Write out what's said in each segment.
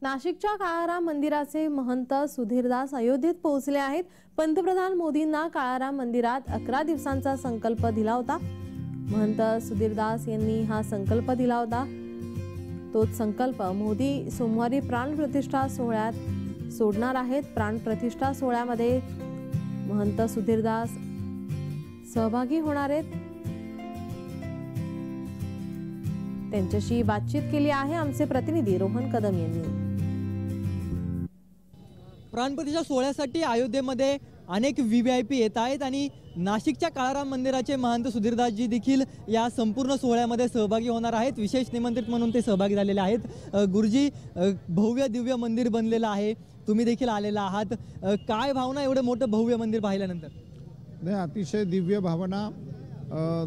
नाशिकच्या काळाराम मंदिराचे महंत सुधीरदास अयोध्येत पोहोचले आहेत। पंतप्रधान मोदींना काळाराम मंदिरात 11 दिवसांचा संकल्प दिला होता। महंत सुधीरदास यांनी हा संकल्प दिला होता। तोच संकल्प मोदी सोमवारी प्राण प्रतिष्ठा सोहळ्यात सोडणार आहेत। प्राण प्रतिष्ठा सोहळ्यामध्ये महंत सुधीरदास सहभागी होणार आहेत। त्यांच्याशी बातचीत केली आहे आमचे प्रतिनिधी रोहन कदम यांनी। प्राणप्रतिष्ठा सोहळ्यासाठी अयोध्येमध्ये अनेक VVIP येत आहेत आणि नाशिकच्या काळाराम मंदिराचे महंत सुधीरदासजी देखील या संपूर्ण सोहळ्यामध्ये सहभागी होणार आहेत। विशेष निमंत्रित म्हणून ते सहभागी झालेले आहेत। गुरुजी, भव्य दिव्य मंदिर बनलेलं आहे, तुम्ही देखील आलेला आहात, काय भावना एवढं मोठं भव्य मंदिर पाहिल्यानंतर? नाही, अतिशय दिव्य भावना।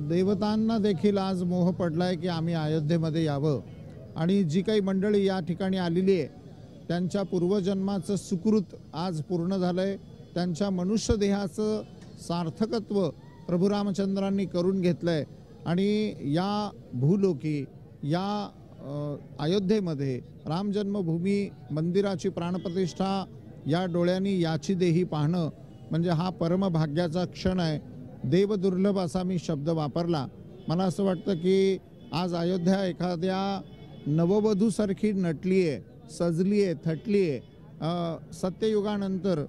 देवतांना देखील आज मोह पडलाय की आम्ही अयोध्येमध्ये यावं आणि जी काही मंडळी या ठिकाणी आलेली आहे त्यांच्या पूर्वजन्माचं सुकृत आज पूर्ण झालंय। त्यांच्या मनुष्य देहाचं सार्थकत्व प्रभू रामचंद्रांनी करून घेतलंय आणि या भूलोकी या अयोध्येमध्ये राम जन्मभूमी मंदिराची प्राणप्रतिष्ठा या डोळ्यांनी याची देही पाहणं म्हणजे हा परमभाग्याचा क्षण आहे। देवदुर्लभ असा मी शब्द वापरला। मला असं वाटतं की आज अयोध्या एखाद्या नववधूसारखी नटली आहे, सजली आहे, थटली आहे। सत्ययुगानंतर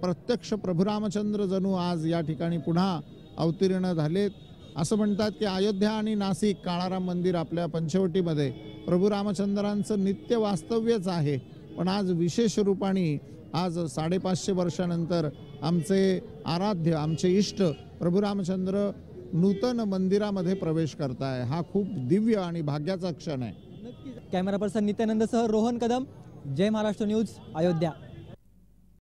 प्रत्यक्ष प्रभू रामचंद्र जणू आज या ठिकाणी पुन्हा अवतीर्ण झालेत। असं म्हणतात की अयोध्या आणि नाशिक काळाराम मंदिर आपल्या पंचवटीमध्ये प्रभू रामचंद्रांचं नित्य वास्तव्यच आहे। पण आज विशेष रूपाने आज 550 वर्षानंतर आमचे आराध्य आमचे इष्ट प्रभू रामचंद्र नूतन मंदिरामध्ये प्रवेश करताय। हा खूप दिव्य आणि भाग्याचा क्षण आहे। कॅमेरा पर्सन नित्यानंद सह रोहन कदम, जय महाराष्ट्र न्यूज, अयोध्या।